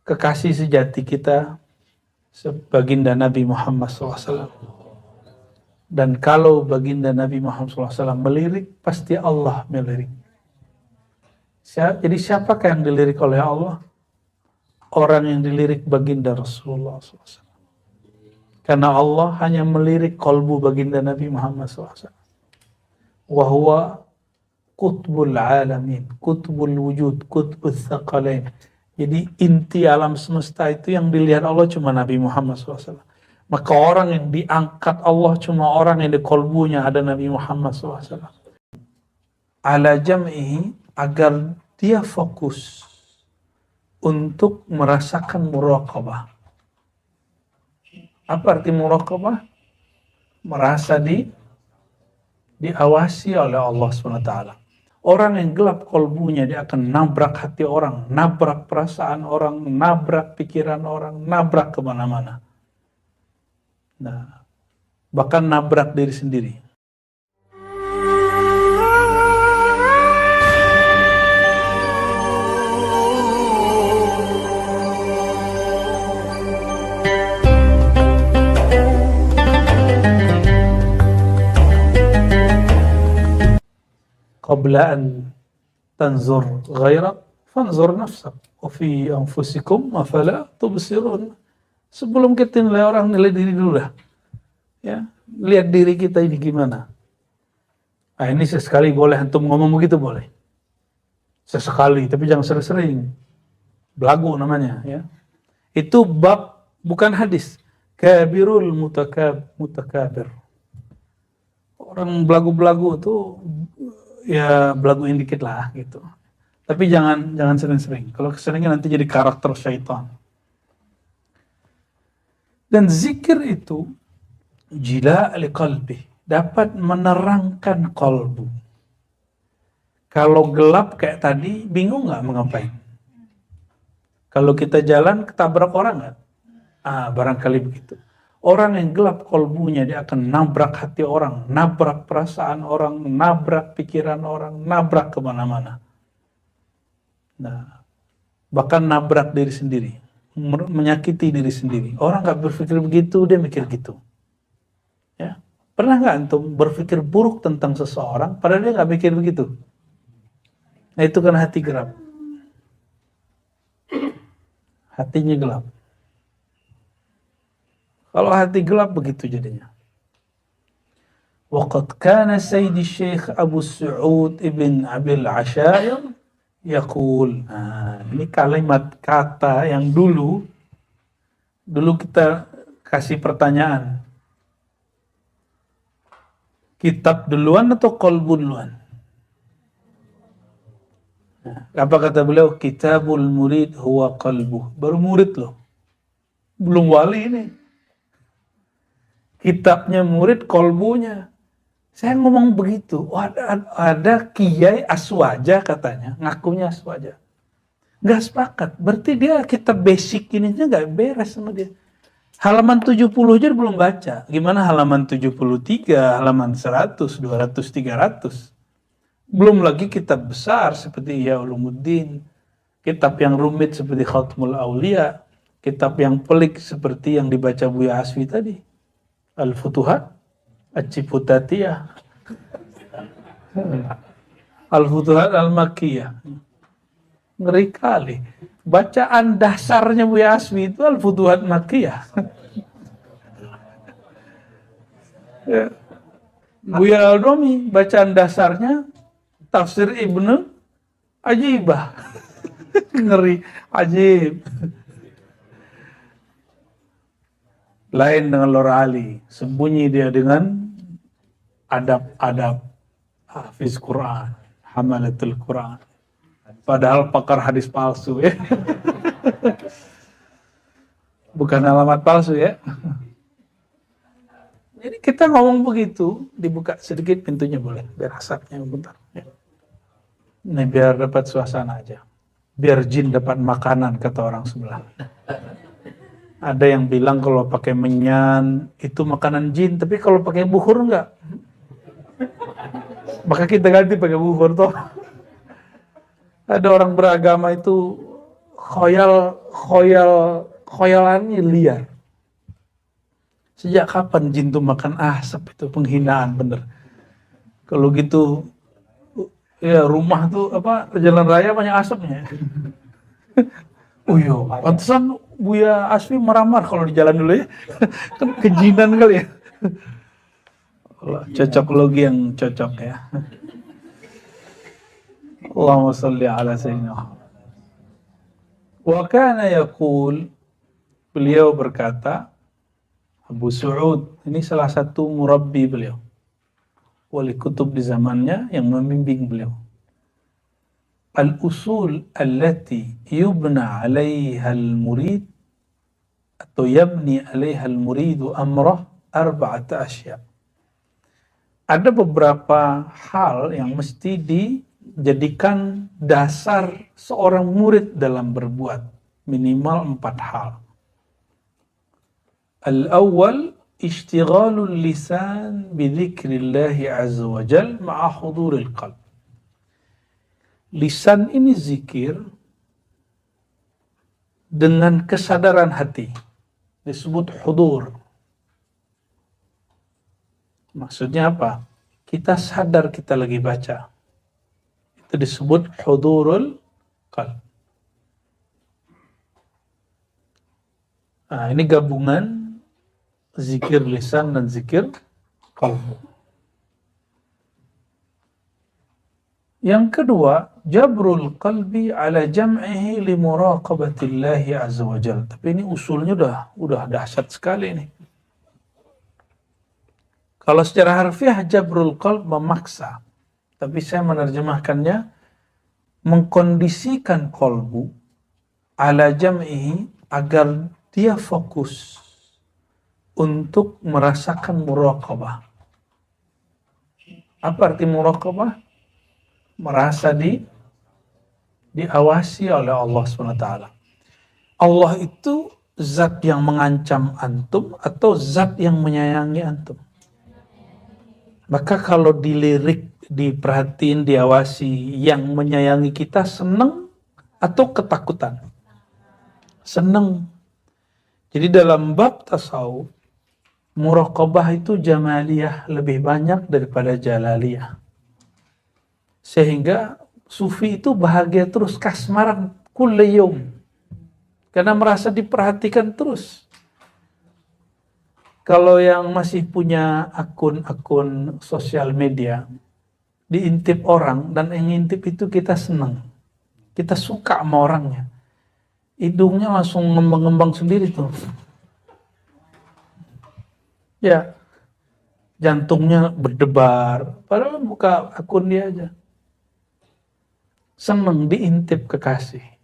kekasih sejati kita, baginda Nabi Muhammad SAW. Dan kalau baginda Nabi Muhammad SAW melirik, pasti Allah melirik. Jadi siapakah yang dilirik oleh Allah? Orang yang dilirik baginda Rasulullah SAW. Karena Allah hanya melirik kolbu baginda Nabi Muhammad SAW. Wahuwa qutbul alamin, qutbul wujud, qutbul thaqalain. Jadi inti alam semesta itu yang dilihat Allah cuma Nabi Muhammad SAW. Maka orang yang diangkat Allah cuma orang yang di kolbunya ada Nabi Muhammad SAW. Ala jam'ihi, agar dia fokus untuk merasakan muraqabah. Apa arti muraqabah? Merasa diawasi oleh Allah SWT. Orang yang gelap kolbunya, dia akan nabrak hati orang, nabrak perasaan orang, nabrak pikiran orang, nabrak kemana-mana. Nah, bahkan nabrak diri sendiri. Qabla an tanzur ghairak fanzur nafsak wa fi anfusikum afala tubsirun. Sebelum kita nilai orang, nilai diri dulu dah. Ya, lihat diri kita ini gimana. Nah, ini sesekali boleh antum ngomong begitu boleh. Sesekali, tapi jangan sering-sering. Belagu namanya, ya. Itu bab bukan hadis. Kabirul mutakabir. Orang belagu-belagu tuh ya belaguin dikit lah gitu. Tapi jangan sering-sering. Kalau keseringan nanti jadi karakter syaitan. Dan zikir itu jila' li qalbi, dapat menerangkan kalbu. Kalau gelap kayak tadi, bingung nggak mau ngapain? Kalau kita jalan ketabrak orang nggak? Barangkali begitu. Orang yang gelap kalbunya, dia akan nabrak hati orang, nabrak perasaan orang, nabrak pikiran orang, nabrak kemana-mana. Nah, bahkan nabrak diri sendiri, menyakiti diri sendiri. Orang nggak berpikir begitu, dia mikir gitu. Ya, pernah nggak antum berpikir buruk tentang seseorang, padahal dia nggak mikir begitu? Nah, itu kan hati gelap. Hatinya gelap. Kalau hati gelap begitu jadinya. Waqad kana Sayyidi Syekh Abu Su'ud ibn Abil Ashair yaqul. Ini kalimat kata yang dulu kita kasih pertanyaan. Kitab duluan atau qalbu duluan? Apa kata beliau? Kitabul murid huwa qalbuh. Baru murid loh. Belum wali ini. Kitabnya murid, kolbunya. Saya ngomong begitu. Ada kiai aswaja katanya, ngakunya aswaja. Nggak sepakat. Berarti dia kitab basic ini nggak beres sama dia. Halaman 70 aja belum baca. Gimana halaman 73, halaman 100, 200, 300. Belum lagi kitab besar seperti Ihya Ulumuddin. Kitab yang rumit seperti Khatmul Aulia. Kitab yang pelik seperti yang dibaca Buya Asfi tadi. Al-Futuhat, Al-Ciputatiyah, Al-Futuhat Al-Makkiyah. Ngeri kali. Bacaan dasarnya Buya Asfi itu Al-Futuhat Makkiyah. Buya Al-Domi, bacaan dasarnya Tafsir Ibnu Ajibah. Ngeri, ajib. Lain dengan Lor Ali, sembunyi dia dengan adab-adab hafiz Quran, hamalatul Quran. Padahal pakar hadis palsu ya. Bukan alamat palsu ya. Jadi kita ngomong begitu, dibuka sedikit pintunya boleh, biar asapnya bentar. Ya. Ini biar dapat suasana aja. Biar jin dapat makanan, kata orang sebelah. Ada yang bilang kalau pakai menyan itu makanan jin, tapi kalau pakai bukhur enggak. Maka kita ganti pakai bukhur toh. Ada orang beragama itu khoyalannya liar. Sejak kapan jin tuh makan asap? Itu penghinaan bener. Kalau gitu ya rumah tuh apa jalan raya banyak asapnya. Oh iya, pantesan Buya Asfi meramar kalau di jalan dulu ya. Kan kejinan kali ya. Cocok logi yang cocok ya. Allahumma salli ala sayyidina Muhammad. Wa kana yaqul, beliau berkata, Abu Su'ud, ini salah satu murabbi beliau, wali kutub di zamannya yang membimbing beliau. Al-usul allati yubna 'alaiha al-murid atau yabni 'alaiha al-muridu amrah arba'ata asya. Ada beberapa hal yang mesti dijadikan dasar seorang murid dalam berbuat, minimal 4 hal. Al-awwal ishtighalul lisan bidzikrillahi azza wa jal ma'a huduril qalb. Lisan ini zikir dengan kesadaran hati, disebut hudur. Maksudnya apa? Kita sadar kita lagi baca, itu disebut hudurul qalb. Nah, ini gabungan zikir lisan dan zikir qalbu. Yang kedua, jabrul qalbi ala jam'ihi li muraqabatillahi azza wa jalla. Tapi ini usulnya udah dahsyat sekali ini. Kalau secara harfiah jabrul qalb memaksa, tapi saya menerjemahkannya mengkondisikan qalbu ala jam'ihi agar dia fokus untuk merasakan muraqabah. Apa arti muraqabah? Merasa diawasi oleh Allah SWT. Allah itu zat yang mengancam antum atau zat yang menyayangi antum. Maka kalau dilirik, diperhatiin, diawasi, yang menyayangi kita senang atau ketakutan? Senang. Jadi dalam bab tasawuf, muraqabah itu jamaliyah lebih banyak daripada jalaliyah. Sehingga sufi itu bahagia terus, kasmaran kulla yaum, karena merasa diperhatikan terus. Kalau yang masih punya akun-akun sosial media, diintip orang, dan yang ngintip itu kita senang, kita suka sama orangnya, hidungnya langsung ngembang-ngembang sendiri tuh. Ya, jantungnya berdebar, padahal buka akun dia aja. Senang diintip kekasih.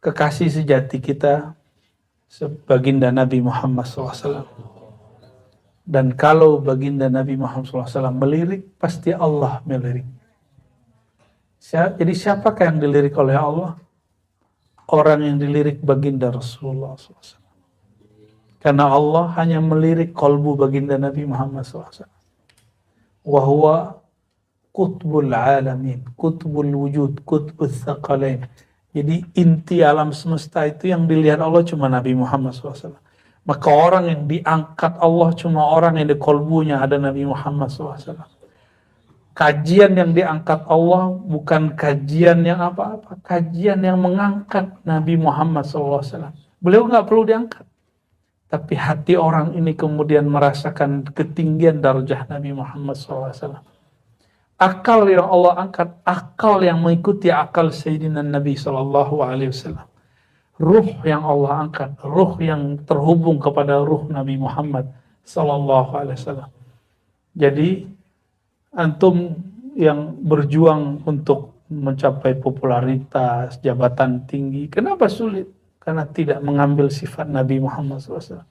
Kekasih sejati kita, baginda Nabi Muhammad SAW. Dan kalau baginda Nabi Muhammad SAW melirik, pasti Allah melirik. Jadi siapakah yang dilirik oleh Allah? Orang yang dilirik baginda Rasulullah SAW. Karena Allah hanya melirik kolbu baginda Nabi Muhammad SAW. Wahuwa Qutbul alamin, Qutbul wujud, Qutbul thaqalain. Jadi inti alam semesta itu yang dilihat Allah cuma Nabi Muhammad SAW. Maka orang yang diangkat Allah cuma orang yang di kolbunya ada Nabi Muhammad SAW. Kajian yang diangkat Allah bukan kajian yang apa-apa, kajian yang mengangkat Nabi Muhammad SAW. Beliau nggak perlu diangkat. Tapi hati orang ini kemudian merasakan ketinggian darjah Nabi Muhammad SAW. Akal yang Allah angkat, akal yang mengikuti akal Sayyidina Nabi SAW. Ruh yang Allah angkat, ruh yang terhubung kepada ruh Nabi Muhammad SAW. Jadi antum yang berjuang untuk mencapai popularitas, jabatan tinggi, kenapa sulit? Karena tidak mengambil sifat Nabi Muhammad SAW.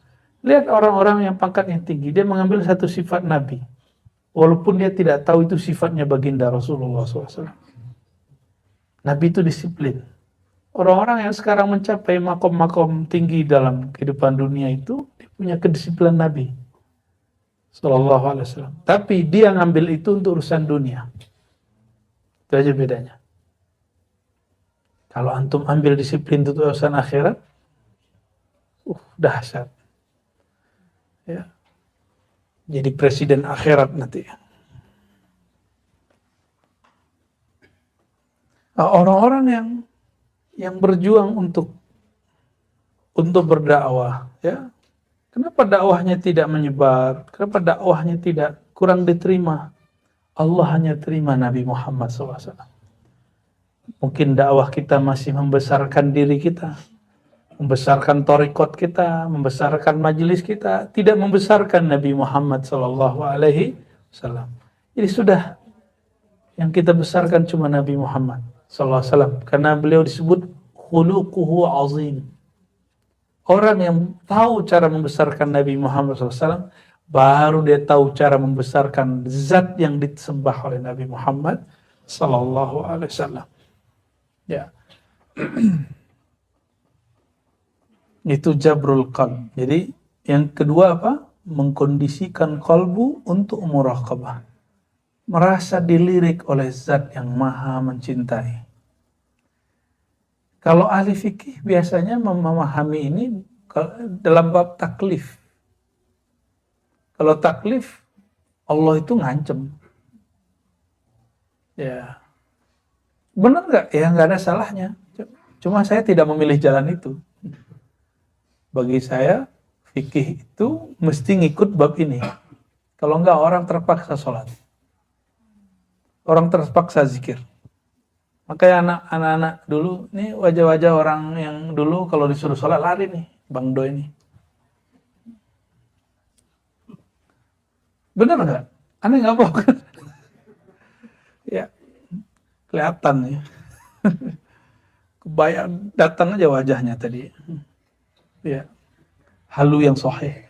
Lihat orang-orang yang pangkatnya tinggi, dia mengambil satu sifat Nabi. Walaupun dia tidak tahu itu sifatnya baginda Rasulullah SAW. Nabi itu disiplin. Orang-orang yang sekarang mencapai makom-makom tinggi dalam kehidupan dunia itu, dia punya kedisiplinan Nabi SAW. Tapi dia ngambil itu untuk urusan dunia. Itu aja bedanya. Kalau antum ambil disiplin itu urusan akhirat, dahsyat. Ya. Jadi presiden akhirat nanti. Nah, orang-orang yang berjuang untuk berdakwah, ya. Kenapa dakwahnya tidak menyebar? Kenapa dakwahnya tidak kurang diterima? Allah hanya terima Nabi Muhammad SAW. Mungkin dakwah kita masih membesarkan diri kita, membesarkan torikot kita, membesarkan majelis kita, tidak membesarkan Nabi Muhammad SAW. Jadi sudah, yang kita besarkan cuma Nabi Muhammad SAW, karena beliau disebut khuluquhu azim. Orang yang tahu cara membesarkan Nabi Muhammad SAW, baru dia tahu cara membesarkan zat yang disembah oleh Nabi Muhammad SAW. Ya. Itu jabrul qalb. Jadi yang kedua apa? Mengkondisikan kalbu untuk muraqabah. Merasa dilirik oleh zat yang maha mencintai. Kalau ahli fikih biasanya memahami ini dalam bab taklif. Kalau taklif, Allah itu ngancem. Ya. Benar nggak? Ya nggak ada salahnya. Cuma saya tidak memilih jalan itu. Bagi saya, fikih itu mesti ngikut bab ini. Kalau nggak, orang terpaksa sholat. Orang terpaksa zikir. Makanya anak-anak dulu, ini wajah-wajah orang yang dulu kalau disuruh sholat lari nih, Bang Do ini. Benar nggak? Aneh nggak bohong kan? Ya, kelihatan ya. Kebayang datang aja wajahnya tadi. Ya, halu yang sahih.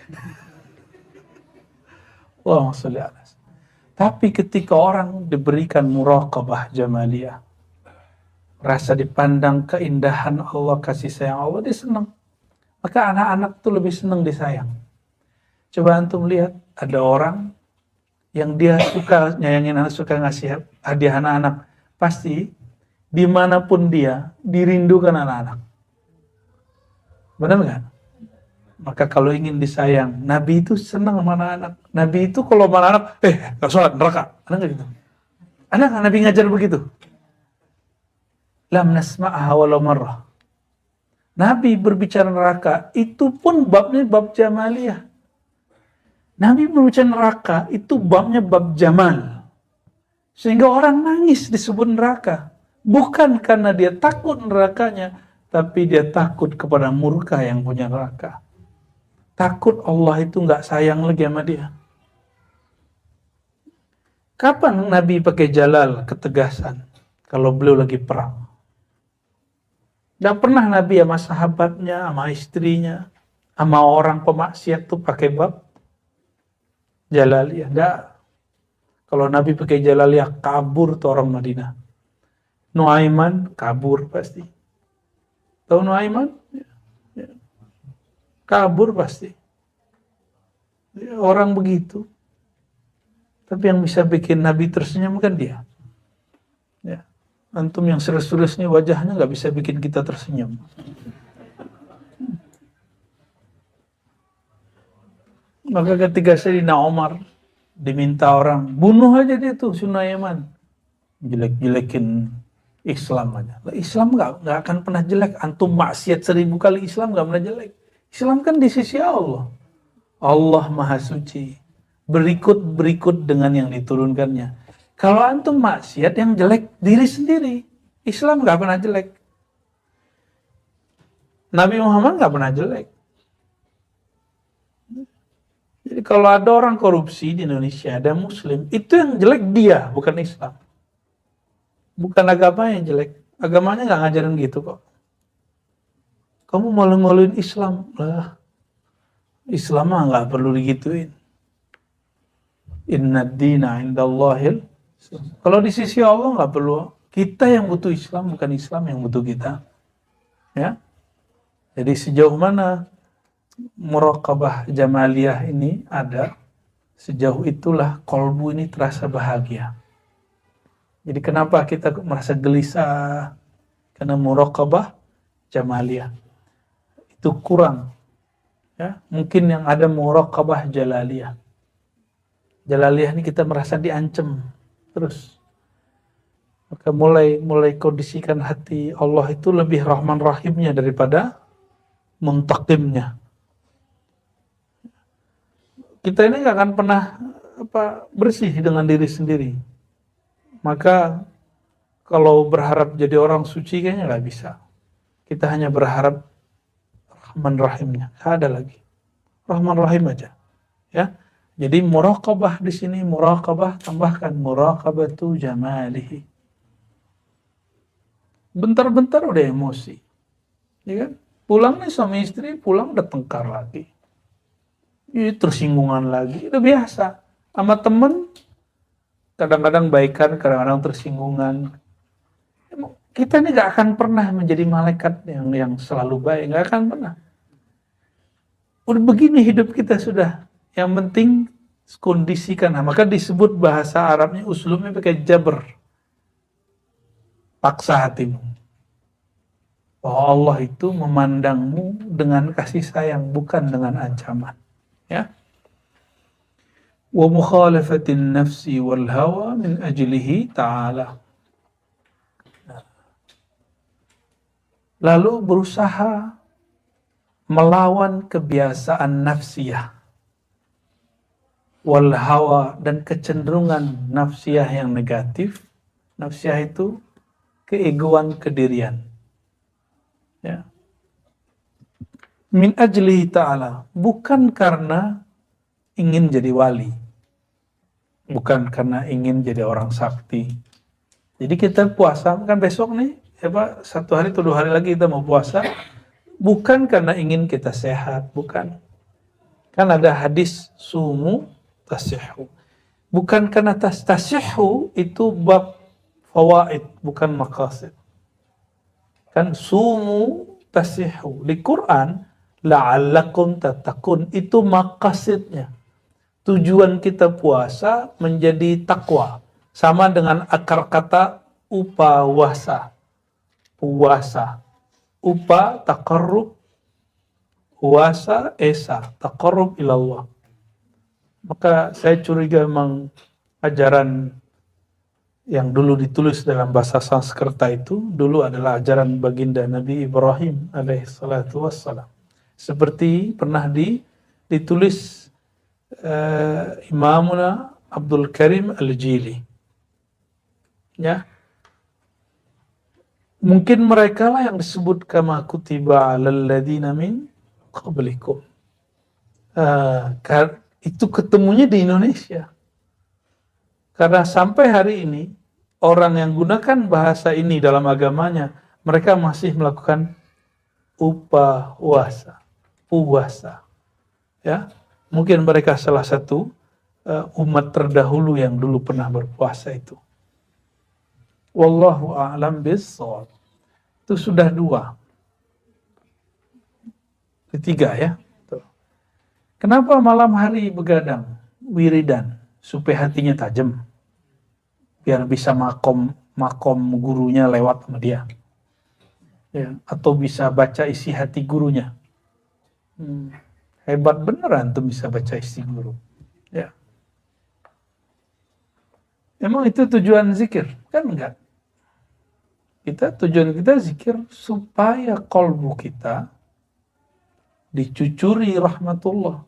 Allahumma sholli ala. Tapi ketika orang diberikan muraqabah jamaliyah, rasa dipandang keindahan Allah, kasih sayang Allah, dia senang. Maka anak-anak tuh lebih senang disayang. Coba antum lihat, ada orang yang dia suka nyayangin anak, suka ngasih hadiah anak-anak, pasti dimanapun dia dirindukan anak-anak. Benar nggak? Maka kalau ingin disayang, Nabi itu senang sama anak-anak. Nabi itu kalau sama anak-anak, gak sholat, neraka. Ada nggak gitu? Ada nggak Nabi ngajar begitu? Lam nasma'aha walau marrah. Nabi berbicara neraka, itu pun babnya bab jamaliyah. Nabi berbicara neraka, itu babnya bab jamal. Sehingga orang nangis disebut neraka. Bukan karena dia takut nerakanya, tapi dia takut kepada murka yang punya neraka. Takut Allah itu nggak sayang lagi sama dia. Kapan Nabi pakai jalal, ketegasan? Kalau beliau lagi perang. Nggak pernah Nabi sama sahabatnya, sama istrinya, sama orang pemaksiat tuh pakai bab jalaliyah. Nggak. Kalau Nabi pakai jalaliyah, kabur tuh orang Madinah. Nuaiman kabur pasti. Tahu Nuaiman? Ya. Kabur pasti. Ya, orang begitu. Tapi yang bisa bikin Nabi tersenyum kan dia. Ya. Antum yang serius-serius nih wajahnya nggak bisa bikin kita tersenyum. Maka ketika Sayyidina Umar diminta orang, bunuh aja dia tuh Nuaiman. Jelek-jelekin Islam aja. Islam nggak akan pernah jelek. Antum maksiat 1000 kali, Islam nggak pernah jelek. Islam kan di sisi Allah. Allah Maha Suci. Berikut dengan yang diturunkannya. Kalau antum maksiat, yang jelek diri sendiri. Islam nggak pernah jelek. Nabi Muhammad nggak pernah jelek. Jadi kalau ada orang korupsi di Indonesia, ada Muslim, itu yang jelek dia, bukan Islam. Bukan agama yang jelek. Agamanya nggak ngajarin gitu kok. Kamu malu-maluin Islam. Lah, Islam mah nggak perlu digituin. Inna dina indallahil. Kalau di sisi Allah nggak perlu. Kita yang butuh Islam, bukan Islam yang butuh kita. Ya. Jadi sejauh mana muraqabah jamaliyah ini ada, sejauh itulah kolbu ini terasa bahagia. Jadi kenapa kita merasa gelisah, Karena muraqabah jamaliyah itu kurang. Ya, mungkin yang ada muraqabah jalaliyah. Jalaliyah ini kita merasa diancam terus. Maka mulai kondisikan hati Allah itu lebih rahman rahimnya daripada muntaqimnya. Kita ini nggak akan pernah bersih dengan diri sendiri. Maka kalau berharap jadi orang suci kayaknya nggak bisa. Kita hanya berharap rahman rahimnya. Nggak ada lagi. Rahman rahim aja. Ya. Jadi muraqabah di sini, muraqabah tambahkan muraqabatu jamalihi. Bentar-bentar udah emosi. Ya kan? Pulang nih suami istri, pulang udah tengkar lagi. Tersinggungan lagi, itu biasa. Sama temen, kadang-kadang baikan, kadang-kadang tersinggungan. Kita ini gak akan pernah menjadi malaikat yang selalu baik, gak akan pernah. Udah begini hidup kita sudah. Yang penting kondisikan. Nah, maka disebut bahasa Arabnya uslubnya pakai jabr. Paksa hatimu. Bahwa Allah itu memandangmu dengan kasih sayang, bukan dengan ancaman. Ya. Wa mukhalafatin nafsi wal hawa min ajlihi ta'ala. Lalu berusaha melawan kebiasaan nafsiyah wal hawa dan kecenderungan nafsiyah yang negatif. Nafsiyah itu keegoan kedirian. Ya. Min ajlihi ta'ala, bukan karena ingin jadi wali, bukan karena ingin jadi orang sakti. Jadi kita puasa kan besok nih, satu hari atau 2 hari lagi kita mau puasa, bukan karena ingin kita sehat, bukan. Kan ada hadis sumu tasihhu, bukan karena tasihhu itu bab fawaid, bukan maqasid. Kan sumu tasihhu di Quran la'allakum tattaqun, itu maqasidnya. Tujuan kita puasa menjadi takwa. Sama dengan akar kata upawasa. Puasa. Upa taqarrub, puasa esa taqarrub ilallah. Maka saya curiga memang ajaran yang dulu ditulis dalam bahasa Sanskerta itu dulu adalah ajaran baginda Nabi Ibrahim alaihissalatu wassalam. Seperti pernah ditulis Imamuna Abdul Karim Al-Jili. Ya. Mungkin mereka lah yang disebut kama kutiba 'alal ladzina min qablikum. Itu ketemunya di Indonesia. Karena sampai hari ini, orang yang gunakan bahasa ini dalam agamanya, mereka masih melakukan upawasa, puasa. Ya, mungkin mereka salah satu umat terdahulu yang dulu pernah berpuasa itu. Wallahu a'lam bissawab. Itu sudah 2. Ketiga ya. Kenapa malam hari begadang, wiridan? Supaya hatinya tajam, biar bisa makom gurunya lewat sama dia, ya, atau bisa baca isi hati gurunya. Hebat beneran tuh bisa baca isi guru. Ya. Emang itu tujuan zikir? Kan enggak. Tujuan kita zikir supaya kolbu kita dicucuri rahmatullah.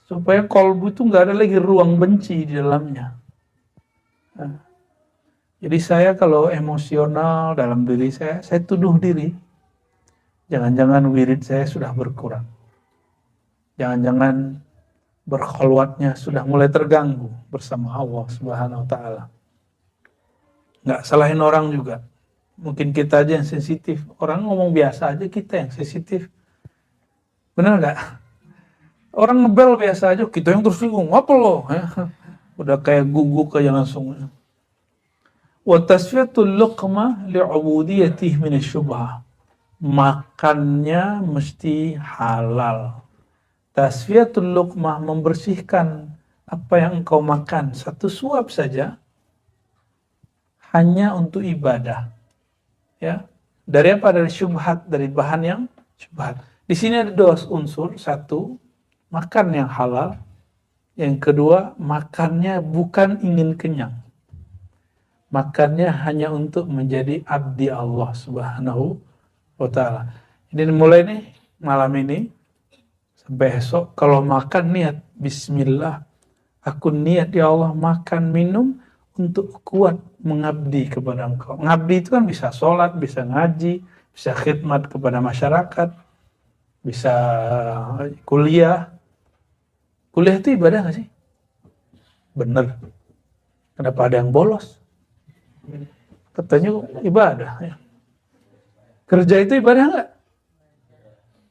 Supaya kolbu itu nggak ada lagi ruang benci di dalamnya. Nah, jadi saya kalau emosional dalam diri saya tuduh diri. Jangan-jangan wirid saya sudah berkurang. Jangan-jangan berkholwatnya sudah mulai terganggu bersama Allah Subhanahu wa Ta'ala. Nggak salahin orang juga. Mungkin kita aja yang sensitif. Orang ngomong biasa aja, kita yang sensitif. Benar nggak? Orang ngebel biasa aja, kita yang tersinggung, apa lo? Udah kayak guguk aja langsung. Wa tasfiyatul luqmah li'ubudiyatih minasyubhah. Makannya mesti halal. Tasfiyatul luqmah, membersihkan apa yang engkau makan. 1 suap saja, hanya untuk ibadah. Ya, dari apa? Dari syubhat, dari bahan yang syubhat. Di sini ada dua unsur. Satu, makan yang halal. Yang kedua, makannya bukan ingin kenyang. Makannya hanya untuk menjadi abdi Allah Subhanahu wa ta'ala. Jadi mulai nih malam ini sampai esok, kalau makan niat bismillah, aku niat ya Allah makan minum untuk kuat mengabdi kepada Engkau. Mengabdi itu kan bisa sholat, bisa ngaji, bisa khidmat kepada masyarakat, bisa kuliah. Kuliah itu ibadah gak sih? Bener. Kenapa ada yang bolos? Katanya ibadah. Ya. Kerja itu ibadah gak?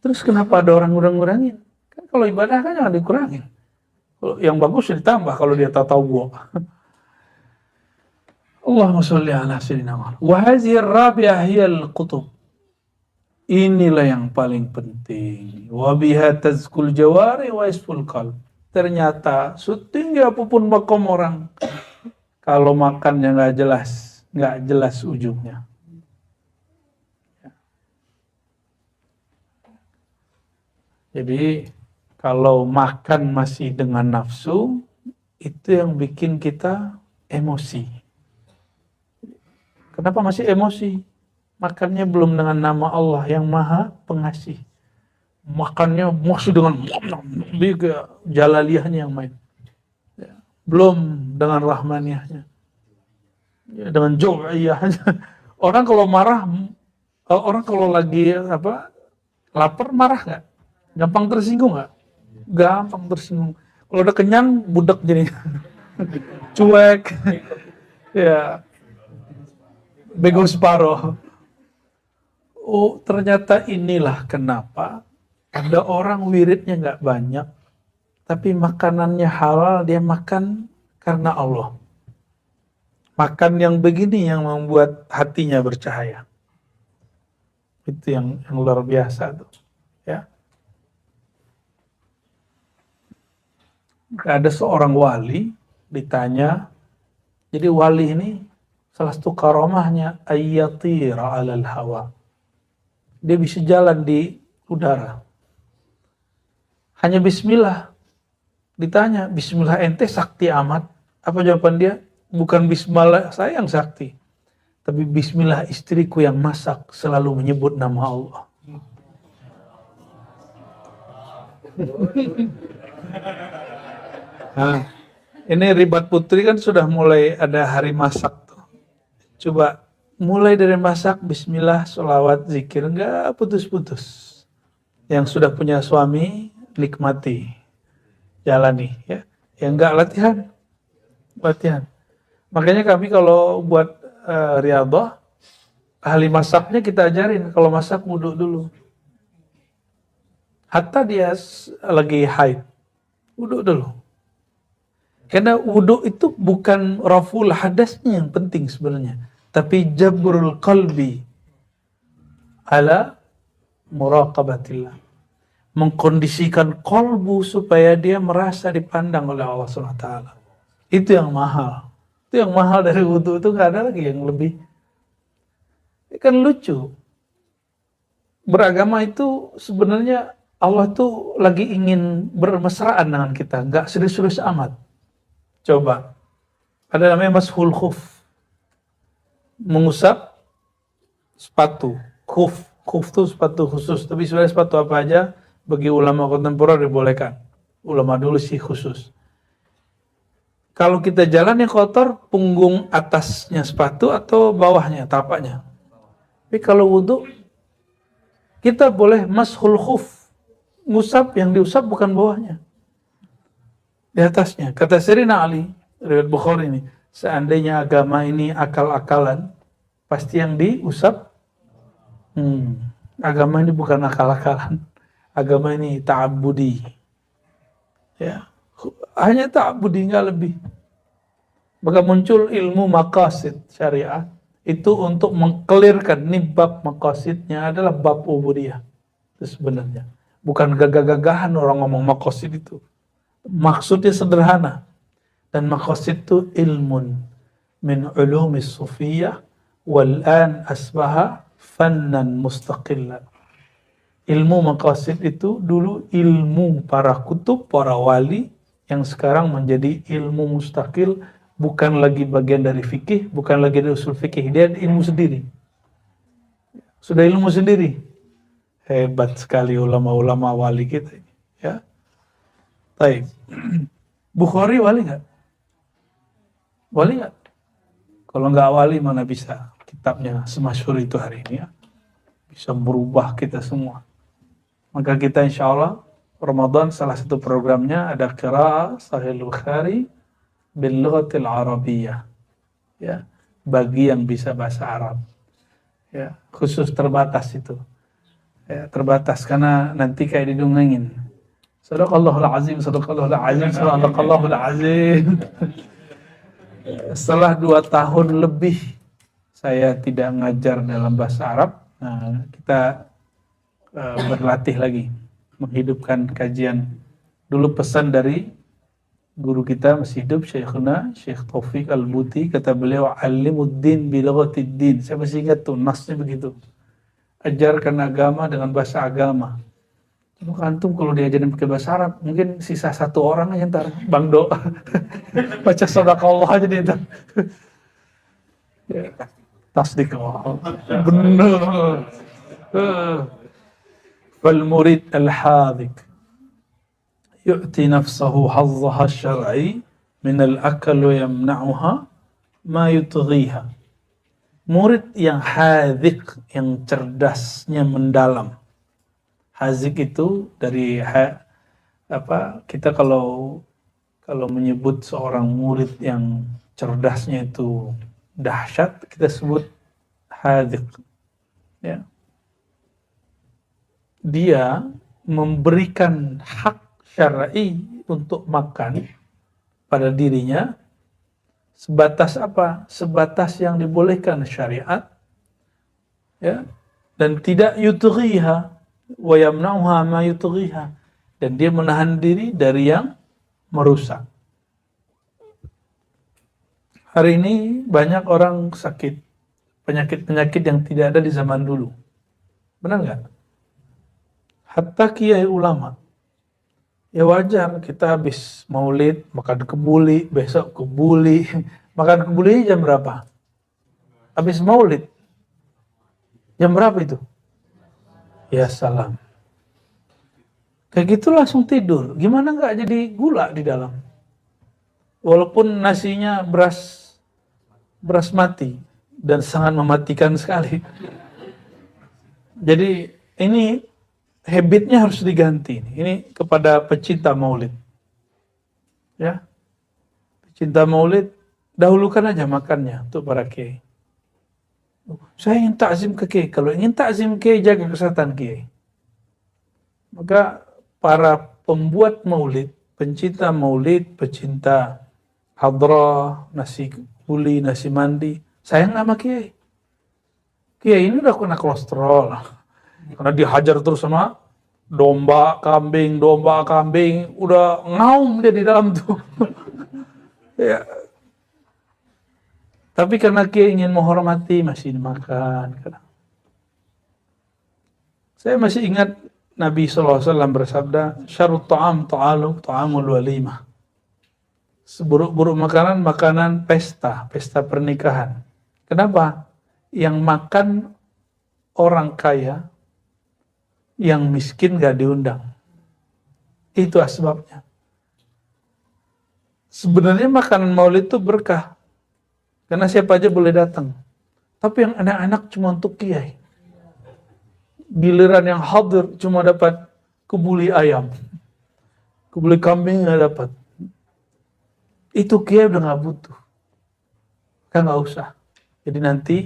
Terus kenapa ada orang ngurang-ngurangin? Kan kalau ibadah kan jangan dikurangin. Kalau yang bagus ditambah kalau dia tahu. Allahumma sholli ala sayyidina Muhammad. Wa hadhihi ar-rabi'ah hiya al-qutub. Inilah yang paling penting. Wa biha tazkul jawari wa isful qalb. Ternyata setinggi apapun makom orang, kalau makannya nggak jelas ujungnya. Jadi kalau makan masih dengan nafsu, itu yang bikin kita emosi. Kenapa masih emosi? Makannya belum dengan nama Allah yang Maha Pengasih. Makannya masih dengan jalaliyahnya yang main. Belum dengan rahmaniyahnya. Dengan jau'iyahnya. Orang kalau marah, orang kalau lagi lapar marah nggak? Gampang tersinggung nggak? Gampang tersinggung. Kalau udah kenyang, budak jadi. Cuek. Ya. Bego separoh. Oh, ternyata inilah kenapa ada orang wiridnya nggak banyak, tapi makanannya halal, dia makan karena Allah. Makan yang begini yang membuat hatinya bercahaya. Itu yang luar biasa tuh. Ya. Ada seorang wali ditanya, jadi wali ini salah satu karamahnya ayyatira alal hawa. Dia bisa jalan di udara. Hanya bismillah. Ditanya, bismillah ente sakti amat. Apa jawaban dia? Bukan bismillah saya yang sakti. Tapi bismillah istriku yang masak selalu menyebut nama Allah. Nah, ini Ribat Putri kan sudah mulai ada hari masak tuh. Coba mulai dari masak, bismillah, sholawat, zikir, enggak putus-putus. Yang sudah punya suami, nikmati, jalani, ya. Yang enggak, latihan. Makanya kami kalau buat riyadhah, ahli masaknya kita ajarin, kalau masak wudhu dulu. Hatta dia lagi haid, wudhu dulu. Karena wudhu itu bukan raful hadasnya yang penting sebenarnya, tapi jabrul qalbi ala muraqabatillah. Mengkondisikan kolbu supaya dia merasa dipandang oleh Allah SWT. Itu yang mahal. Itu yang mahal dari wudhu, itu gak ada lagi yang lebih. Kan lucu. Beragama itu sebenarnya Allah tuh lagi ingin bermesraan dengan kita, gak serius-serius amat. Coba, ada namanya mashul khuf, mengusap sepatu. Khuf itu sepatu khusus, tapi sebenarnya sepatu apa aja bagi ulama kontemporer dibolehkan. Ulama dulu sih khusus. Kalau kita jalan yang kotor, punggung atasnya sepatu atau bawahnya, tapaknya. Tapi kalau wudhu, kita boleh mashul khuf, ngusap, yang diusap bukan bawahnya, di atasnya. Kata Sayyidina Ali, riwayat Bukhari ini, seandainya agama ini akal-akalan, pasti yang diusap, agama ini bukan akal-akalan, agama ini ta'abbudi, ya, hanya ta'abbudi, nggak lebih. Maka muncul ilmu maqasid syariah, itu untuk mengkelirkan, nih bab maqasidnya adalah bab ubudiyah. Itu sebenarnya bukan gagah-gagahan orang ngomong maqasid itu. Maksudnya sederhana, dan maqasid itu ilmun min ulumis sufiyah Wal'an asbaha fannan mustaqillan. Ilmu maqasid itu dulu ilmu para kutub, para wali, yang sekarang menjadi ilmu mustaqil, bukan lagi bagian dari fikih, bukan lagi dari usul fikih, dia ilmu sendiri. Sudah ilmu sendiri. Hebat sekali ulama-ulama wali kita ini. Ya. Baik. Bukhari wali nggak? Wali nggak? Kalau nggak wali mana bisa kitabnya semasyhur itu hari ini ya. Bisa merubah kita semua. Maka kita insya Allah Ramadan salah satu programnya ada qiraah Sahih Bukhari bil lughatil arabiyyah. Ya, bagi yang bisa bahasa Arab. Ya, khusus terbatas itu. Ya, terbatas karena nanti kayak didongengin. Sadaqallahul azim, sadaqallahul azim, sadaqallahul azim. Setelah 2 tahun lebih saya tidak ngajar dalam bahasa Arab, nah, kita berlatih lagi menghidupkan kajian. Dulu pesan dari guru kita masih hidup, Syekhuna Syekh Taufik Al-Buti, kata beliau, alimuddin bilaghatid. Saya masih ingat tuh nasnya begitu, ajarkan agama dengan bahasa agama. Cuma antum kalau diajarin pakai bahasa Arab mungkin sisa 1 orang aja ntar Bang Do baca sadaqallah aja dia ntar. Tasdik bener. فالمريد الحاذق يؤتي نفسه حظها الشرعي من الأكل ويمنعها ما يطغيها. Murid yang hazik, yang cerdasnya mendalam. Hazik itu dari kita kalau menyebut seorang murid yang cerdasnya itu dahsyat, kita sebut hazik. Ya. Dia memberikan hak syar'i untuk makan pada dirinya sebatas apa? Sebatas yang dibolehkan syariat, ya, dan tidak yutghiha wa yamna'uha ma yutghiha, dan dia menahan diri dari yang merusak. Hari ini banyak orang sakit penyakit-penyakit yang tidak ada di zaman dulu. Benar nggak? Hatta kiai ulama. Ya wajar, kita habis maulid, makan kebuli, besok kebuli. Makan kebuli jam berapa? Habis maulid. Jam berapa itu? Ya salam. Kayak gitu langsung tidur. Gimana nggak jadi gula di dalam? Walaupun nasinya beras mati dan sangat mematikan sekali. Jadi ini habitnya harus diganti. Ini kepada pecinta maulid. Ya. Pecinta maulid, dahulukan aja makannya untuk para kiai. Saya ingin takzim ke kiai. Kalau ingin takzim kiai, jaga kesehatan kiai. Maka para pembuat maulid, pencinta maulid, pecinta hadrah, nasi kuli, nasi mandi, sayang sama kiai. Kiai ini udah kena kolesterol. Karena dihajar terus sama domba kambing, udah ngaum dia di dalam tuh. Ya. Tapi karena kiai ingin menghormati, masih dimakan. Saya masih ingat Nabi SAW bersabda, syarut ta'am ta'amul walimah. Seburuk-buruk makanan pesta pernikahan. Kenapa? Yang makan orang kaya, yang miskin gak diundang. Itu asbabnya. Sebenarnya makanan maulid itu berkah. Karena siapa aja boleh datang. Tapi yang anak-anak cuma untuk kiai. Giliran yang hadir cuma dapat kebuli ayam. Kebuli kambing gak dapat. Itu kiai udah gak butuh. Kan gak usah. Jadi nanti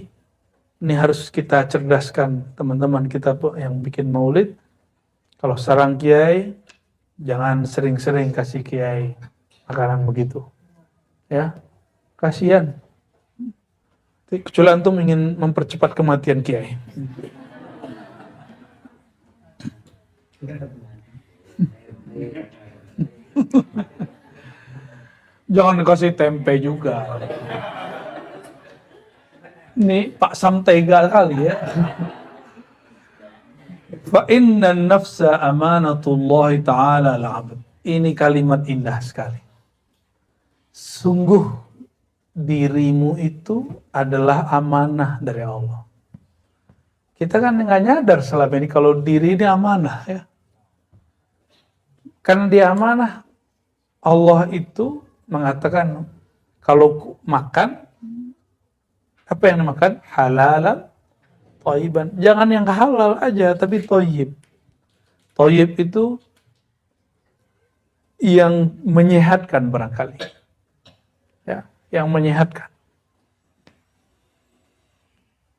ini harus kita cerdaskan teman-teman kita yang bikin maulid. Kalau sarang kiai, jangan sering-sering kasih kiai makanan begitu. Ya, kasihan. Kecuali antum ingin mempercepat kematian kiai. Jangan dikasih tempe juga. Ini Pak Sam tega kali ya. Fa inna nafsa amanatullah ta'ala al-'abd. Ini kalimat indah sekali. Sungguh dirimu itu adalah amanah dari Allah. Kita kan nggak nyadar selama ini kalau diri ini amanah ya. Karena dia amanah, Allah itu mengatakan kalau makan, apa yang dimakan? Halalan thayyiban. Jangan yang halal aja, tapi thayyib. Thayyib itu yang menyehatkan barangkali. Ya, yang menyehatkan.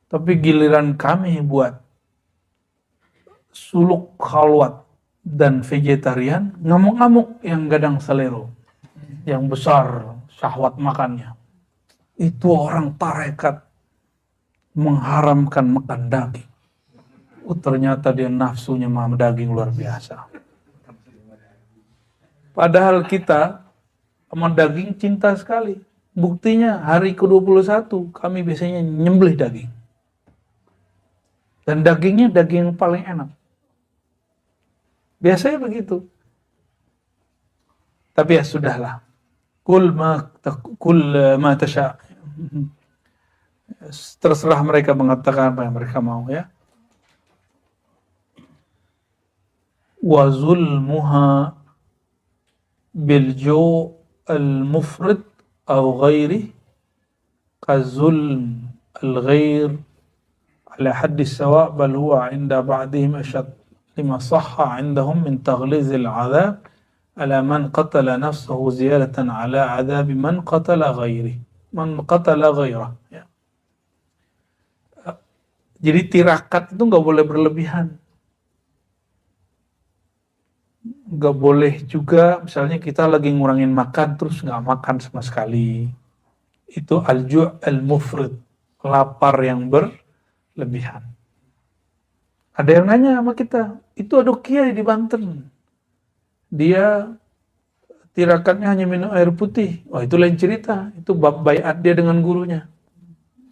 Tapi giliran kami buat suluk khalwat dan vegetarian, ngamuk-ngamuk yang gadang selero, yang besar syahwat makannya. Itu orang tarekat mengharamkan makan daging. Ternyata dia nafsunya makan daging luar biasa. Padahal kita sama daging cinta sekali. Buktinya hari ke-21 kami biasanya nyembelih daging. Dan dagingnya daging yang paling enak. Biasanya begitu. Tapi ya sudahlah. Kul ma tasha. Terserah mereka mengatakan apa yang mereka mau ya. Wa zulmuha bil ju' al mufrid atau ghairi kazulm al ghair ala haddi sawa' bal huwa 'inda ba'dihim ashad lima sahha 'indahum min taghliz al 'adab ala man qatala nafsahu ziyadatan ala 'adab man qatala ghairah ya. Jadi tirakat itu nggak boleh berlebihan. Nggak boleh juga misalnya kita lagi ngurangin makan terus nggak makan sama sekali. Itu al-ju' al-mufrid, lapar yang berlebihan. Ada yang nanya sama kita, itu ada kiai di Banten. Dia tirakatnya hanya minum air putih. Oh itu lain cerita, itu bab baiat dia dengan gurunya.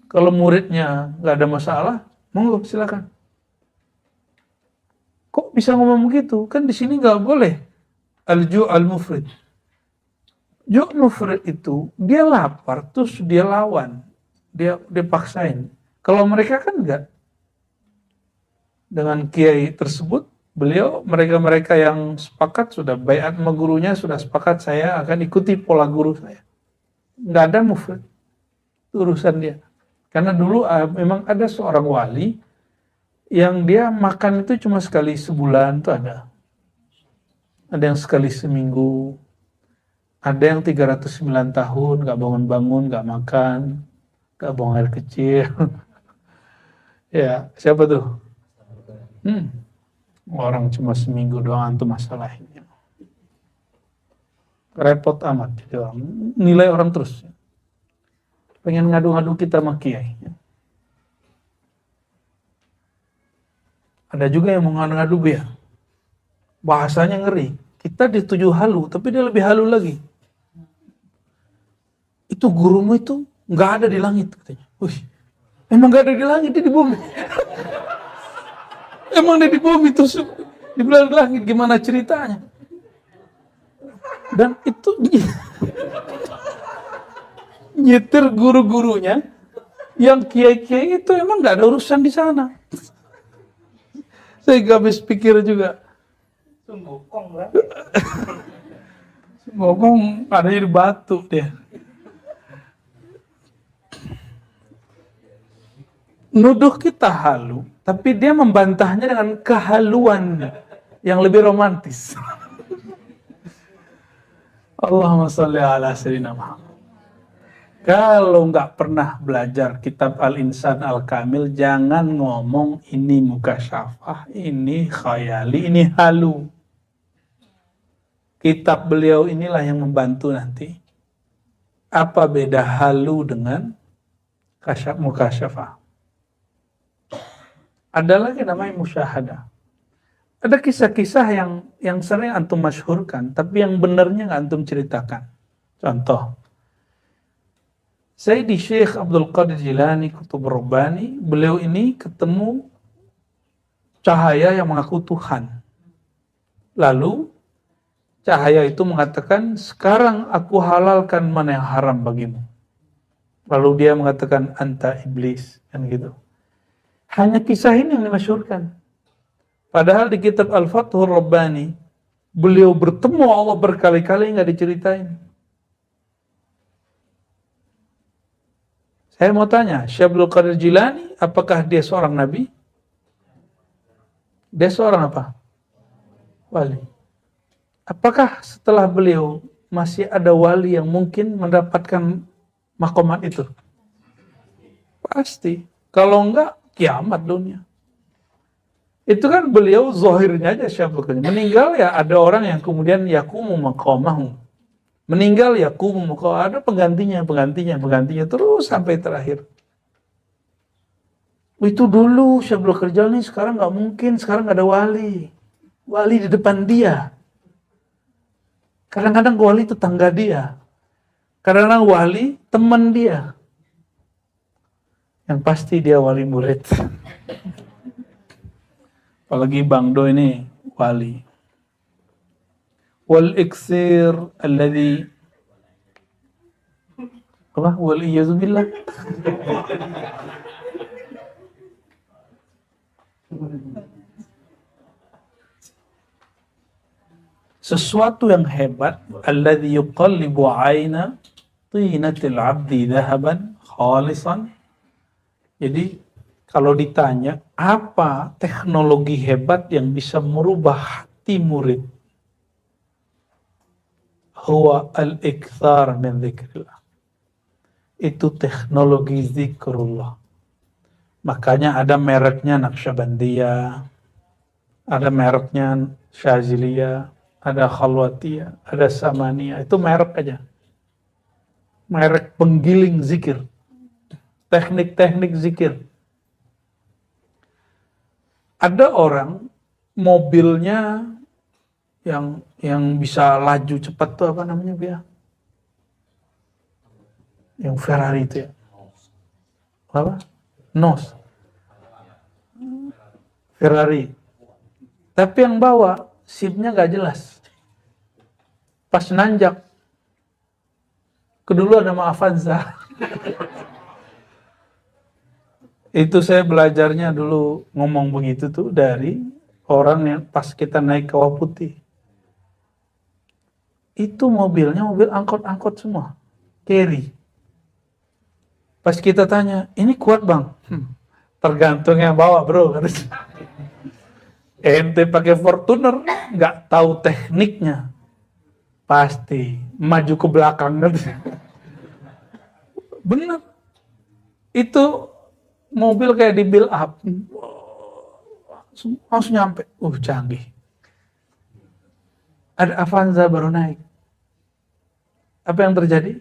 Kalau muridnya nggak ada masalah, monggo silakan. Kok bisa ngomong begitu? Kan di sini nggak boleh al-ju' al-mufrid. Ju' mufrid itu dia lapar terus dia lawan, dia paksain. Kalau mereka kan enggak. Dengan kiai tersebut, mereka yang sepakat sudah baiat sama gurunya, sudah sepakat saya akan ikuti pola guru saya. Nggak ada mufrid. Itu urusan dia. Karena dulu memang ada seorang wali yang dia makan itu cuma sekali sebulan tuh ada. Ada yang sekali seminggu. Ada yang 309 tahun gak bangun-bangun, gak makan, gak buang air kecil. Ya, siapa tuh? Orang cuma seminggu doang tuh masalahnya. Repot amat jadi orang. Nilai orang terus. Pengen ngadu-ngadu kita sama kiai. Ada juga yang mau ngadu-ngadu ya. Bahasanya ngeri. Kita di 7 halu, tapi dia lebih halu lagi. Itu gurumu itu nggak ada di langit katanya. Wih, emang nggak ada di langit, dia di bumi. Emang dia di bumi terus di belakang langit, gimana ceritanya? Dan itu nyetir guru-gurunya yang kiai-kiai itu emang nggak ada urusan di sana. Saya gak habis pikir juga. Ngomong ada di batu dia. Nuduh kita halu, tapi dia membantahnya dengan kehaluan yang lebih romantis. Allahumma sholli ala sayyidina Muhammad. Kalau nggak pernah belajar kitab Al-Insan Al-Kamil, jangan ngomong ini mukasyafah, ini khayali, ini halu. Kitab beliau inilah yang membantu nanti. Apa beda halu dengan mukasyafah? Ada lagi namanya musyahadah. Ada kisah-kisah yang sering antum masyhurkan, tapi yang benarnya nggak antum ceritakan. Contoh, Sayyidi Syekh Abdul Qadir Jilani Qutub Rabbani, beliau ini ketemu cahaya yang mengaku Tuhan. Lalu cahaya itu mengatakan, sekarang aku halalkan mana yang haram bagimu. Lalu dia mengatakan, anta iblis, kan gitu. Hanya kisah ini yang dimasyhurkan. Padahal di kitab Al-Fathur Rabbani, beliau bertemu Allah berkali-kali nggak diceritain. Saya mau tanya, Syekh Abdul Qadir Jilani, apakah dia seorang nabi? Dia seorang apa? Wali. Apakah setelah beliau masih ada wali yang mungkin mendapatkan maqamat itu? Pasti. Kalau enggak, kiamat dunia. Itu kan beliau zahirnya aja Syekh Abdul Qadir. Meninggal ya ada orang yang kemudian yakumu maqamahu. Meninggal yakumu maqamahu. Ada penggantinya terus sampai terakhir. Itu dulu Syekh Abdul Qadir Jilani, sekarang nggak mungkin, sekarang nggak ada wali. Wali di depan dia. Kadang-kadang wali tetangga dia. Kadang-kadang wali teman dia. Yang pasti dia wali murid. Apalagi Bang Do ini wali. Wal iksir alladhi apa? Wal iyazubillah. Sesuatu yang hebat, alladhi yuqallibu 'aina tinatil 'abdi dhahaban khalisan. Jadi kalau ditanya apa teknologi hebat yang bisa merubah hati murid, huwa al-ikthar min dzikrillah. Itu teknologi zikrullah. Makanya ada mereknya Naqsyabandiyah, ada mereknya Syaziliyah, ada Khalwatiyah, ada Samaniyah. Itu merek aja. Merek penggiling zikir. Teknik-teknik zikir. Ada orang mobilnya yang bisa laju cepat tuh apa namanya Bia? Yang Ferrari itu ya. Apa? Nos. Ferrari. Tapi yang bawa SIM-nya gak jelas. Pas nanjak. Kedulu ada Avanza. Itu saya belajarnya dulu ngomong begitu tuh dari orang yang pas kita naik Kawah Putih. Itu mobilnya mobil angkot-angkot semua. Carry. Pas kita tanya, ini kuat bang? Tergantung yang bawa bro. Ente pakai Fortuner, nggak tahu tekniknya. Pasti maju ke belakang. Bener. Itu mobil kayak di build up, langsung nyampe, canggih. Ada Avanza baru naik. Apa yang terjadi?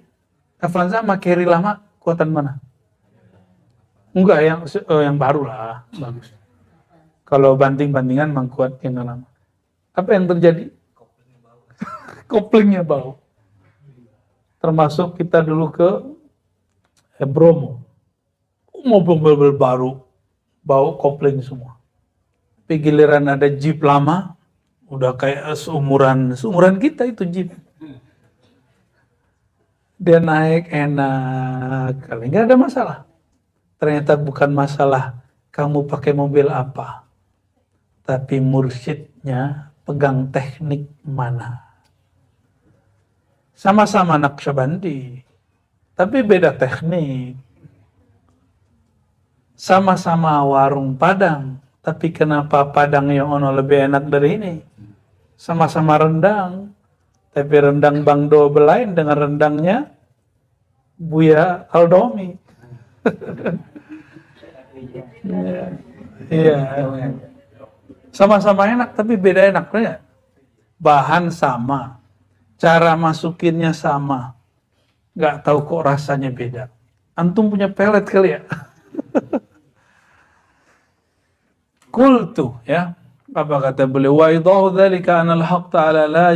Avanza sama carry lama, kuatan mana? Enggak, yang baru lah, bagus. Kalau banting-bantingan memang kuat yang lama. Apa yang terjadi? Koplingnya bau. Termasuk kita dulu ke Bromo. Mobil-mobil baru, bau kopling semua. Tapi giliran ada Jeep lama, udah kayak seumuran kita itu Jeep. Dia naik enak, kali nggak ada masalah. Ternyata bukan masalah kamu pakai mobil apa, tapi mursyidnya pegang teknik mana. Sama-sama Naqsyabandi, tapi beda teknik. Sama-sama warung Padang, tapi kenapa Padang yang ono lebih enak dari ini? Sama-sama rendang, tapi rendang Bang Do belain dengan rendangnya Buya Aldomi. Iya. Sama-sama enak, tapi beda enaknya. Bahan sama, cara masukinnya sama, nggak tahu kok rasanya beda. Antum punya pelet kali ya? Kultu ya, Apa kata beliau? Wa idahu dzalika anna al-haqq ta'ala la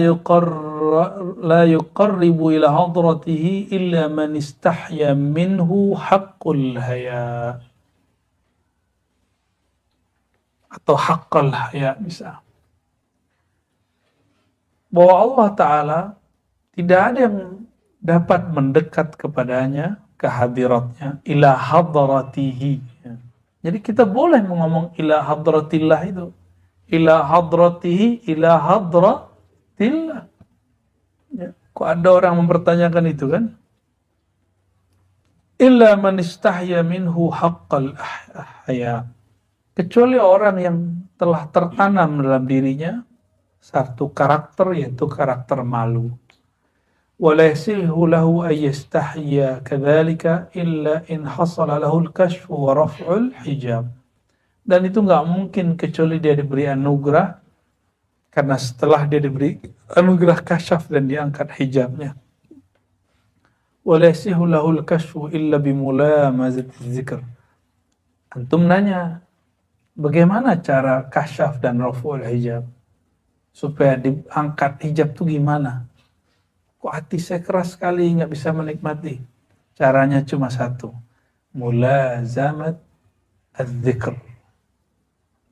yuqarribu ila hadratihi illa man istahya minhu haqqul haya. Atau haqqal haya bisa. Bahwa Allah Ta'ala tidak ada yang dapat mendekat kepadanya, ke hadiratnya, ila hadratihi. Jadi kita boleh ngomong ila hadratillah itu. Ila hadratihi, ila hadratillah. Ya. Kok ada orang mempertanyakan itu kan? Illa man istahya minhu haqqal haya. Kecuali orang yang telah tertanam dalam dirinya satu karakter, yaitu karakter malu. Wala yasihu lahu an yastahya kadzalika illa in hasala lahu al-kashfu wa raf'ul hijab. Dan itu nggak mungkin kecuali dia diberi anugerah, karena setelah dia diberi anugerah kasyaf dan diangkat hijabnya. Wala yasihu lahu al-kashfu illa bimulamazati dzikr. Antum nanya, bagaimana cara kasyaf dan raf'ul hijab? Supaya diangkat hijab itu gimana? Kok hati saya keras sekali, nggak bisa menikmati. Caranya cuma satu. Mulazamat az-zikr.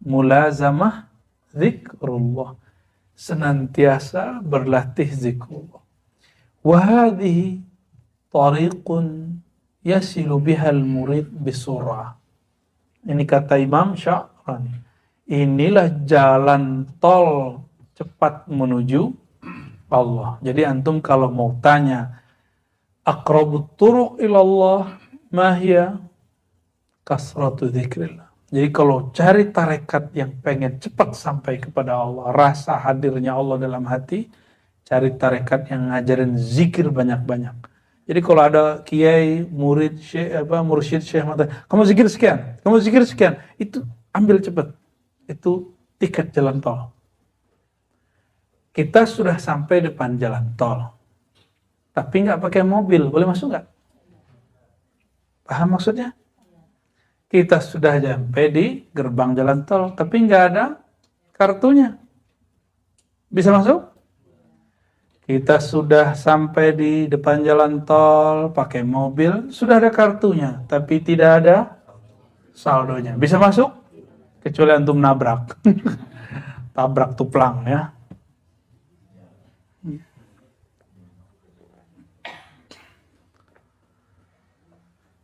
Mulazamah zikrullah. Senantiasa berlatih zikrullah. Wahadihi tariqun yasilu bihal murid bisurah. Ini kata Imam Sya'rani. Inilah jalan tol cepat menuju Allah. Jadi antum kalau mau tanya aqrabut turuq ilallah mahya kasratu dzikrillah. Jadi kalau cari tarekat yang pengen cepat sampai kepada Allah, rasa hadirnya Allah dalam hati, cari tarekat yang ngajarin zikir banyak-banyak. Jadi kalau ada kiai, murid, mursyid, syekh, kamu zikir sekian, kamu zikir sekian, itu ambil cepat. Itu tiket jalan tol. Kita sudah sampai depan jalan tol, tapi nggak pakai mobil, boleh masuk nggak? Paham maksudnya? Kita sudah sampai di gerbang jalan tol, tapi nggak ada kartunya. Bisa masuk? Kita sudah sampai di depan jalan tol, pakai mobil, sudah ada kartunya, tapi tidak ada saldonya. Bisa masuk? Kecuali antum nabrak. Tabrak tuplang ya.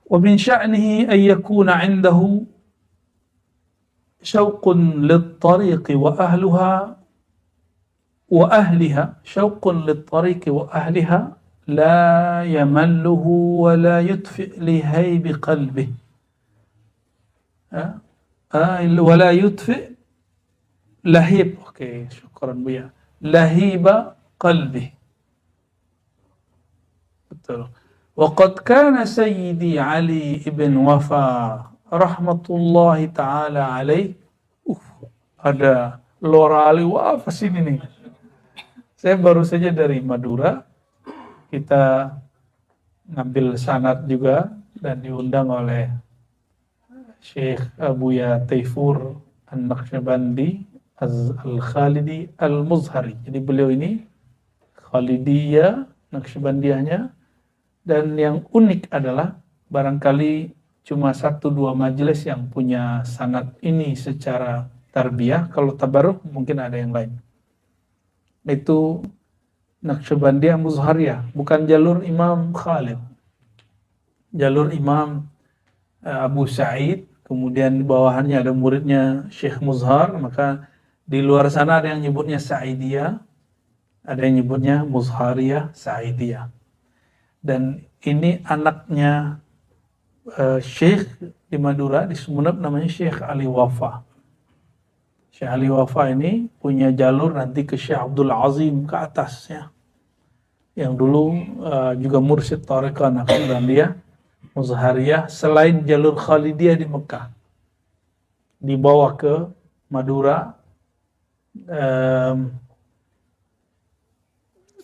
ومن شأنه أن يكون عنده شوق للطريق وأهلها شوق للطريق وأهلها لا يمله ولا يطفئ لهيب قلبه ولا يطفئ لهيب شكرا بيا لهيب قلبه. betul. وقد كان سيدي علي بن وفا رحمة الله تعالى عليه. Ada Lora Ali Wafa sini nih. Saya baru saja dari Madura. Kita ngambil sanad juga dan diundang oleh Syekh Abuya Taifur An-Naqsyabandi Al-Khalidi Al-Muzhari. Jadi beliau ini Khalidiyah, Naqsyabandiyahnya. Dan yang unik adalah barangkali cuma 1-2 majelis yang punya sanad ini secara tarbiyah. Kalau tabarruk mungkin ada yang lain. Itu Naqsyabandiyah Muzhariyah, bukan jalur Imam Khalid. Jalur Imam Abu Sa'id, kemudian di bawahannya ada muridnya Syekh Muzhar, maka di luar sana ada yang nyebutnya Sa'idiyah, ada yang nyebutnya Muzhariyah, Sa'idiyah. Dan ini anaknya Syekh di Madura, di Sumeneb, namanya Syekh Ali Wafa. Syekh Ali Wafa ini punya jalur nanti ke Syekh Abdul Azim ke atasnya. Yang dulu juga mursyid Tariqah Naqsyabandiyah Muzhariyah, selain jalur Khalidiyah di Mekah. Dibawa ke Madura.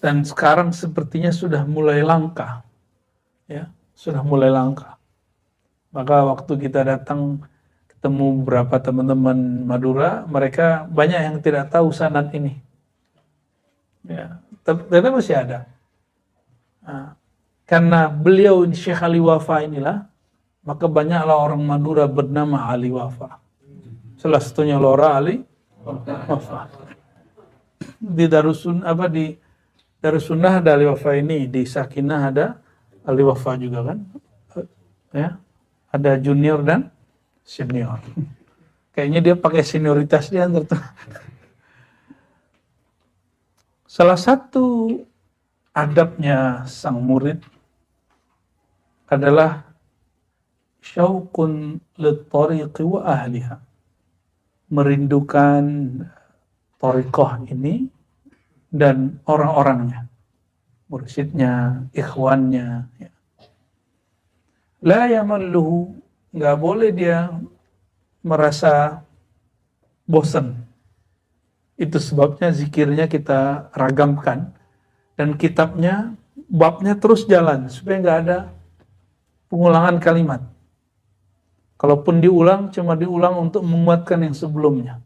Dan sekarang sepertinya sudah mulai langka, ya, sudah mulai langka. Maka waktu kita datang temu beberapa teman-teman Madura, mereka banyak yang tidak tahu sanad ini. Ya, ternyata masih ada. Nah, karena beliau Syekh Ali Wafa inilah, maka banyaklah orang Madura bernama Ali Wafa. Salah satunya Lora Ali Wafa. Di Darussunnah ada Ali Wafa ini, di Sakinah ada Ali Wafa juga kan. Ya. Ada junior dan senior. Kayaknya dia pakai senioritas dia tertentu. Salah satu adabnya sang murid adalah syauqun lit-tariqi wa ahliha. Merindukan thariqah ini dan orang-orangnya. Mursyidnya, ikhwannya. Ya. La yamalluhu, nggak boleh dia merasa bosan. Itu sebabnya zikirnya kita ragamkan dan kitabnya, babnya terus jalan supaya nggak ada pengulangan kalimat. Kalaupun diulang, cuma diulang untuk menguatkan yang sebelumnya.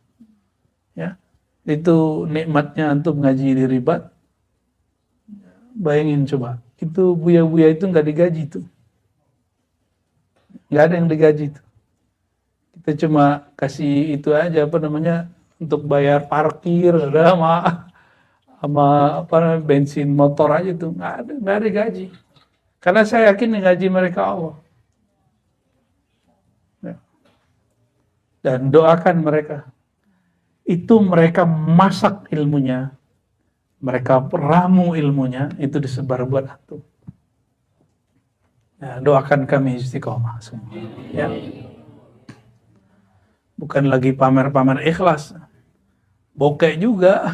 Ya, itu nikmatnya antum ngaji di Ribat. Bayangin coba, itu buya-buya itu nggak digaji tuh. Nggak ada yang digaji tuh. Kita cuma kasih itu aja untuk bayar parkir, sama bensin motor aja tuh, nggak ada gaji. Karena saya yakin yang gaji mereka Allah. Ya. Dan doakan mereka. Itu mereka masak ilmunya, mereka ramu ilmunya, itu disebar buat antum. Ya, doakan kami istiqomah semua. Ya. Bukan lagi pamer-pamer ikhlas, bokeh juga.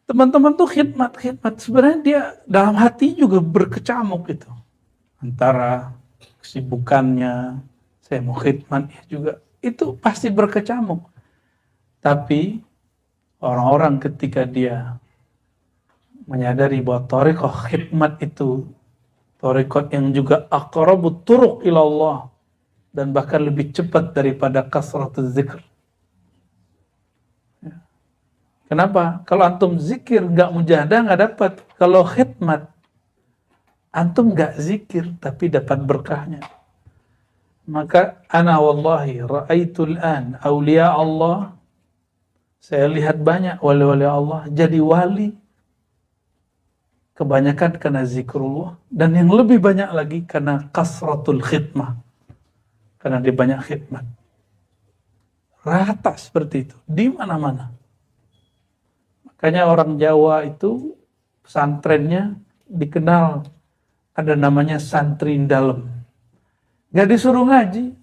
Teman-teman tuh khidmat. Sebenarnya dia dalam hati juga berkecamuk itu. Antara kesibukannya, saya mau khidmat juga, itu pasti berkecamuk. Tapi orang-orang ketika dia menyadari bahwa thariqah khidmat itu thariqat yang juga aqrabut turuq ila Allah dan bahkan lebih cepat daripada kasratuz zikr. Ya. Kenapa? Kalau antum zikir nggak mujahadah nggak dapat. Kalau khidmat antum nggak zikir tapi dapat berkahnya. Maka ana wallahi ra'aitul an auliya Allah, saya lihat banyak wali-wali Allah jadi wali kebanyakan karena zikrullah, dan yang lebih banyak lagi karena kasratul khidmah, karena dia banyak khidmat. Rata seperti itu di mana-mana. Makanya orang Jawa itu pesantrennya dikenal ada namanya santri dalam. Gak disuruh ngaji,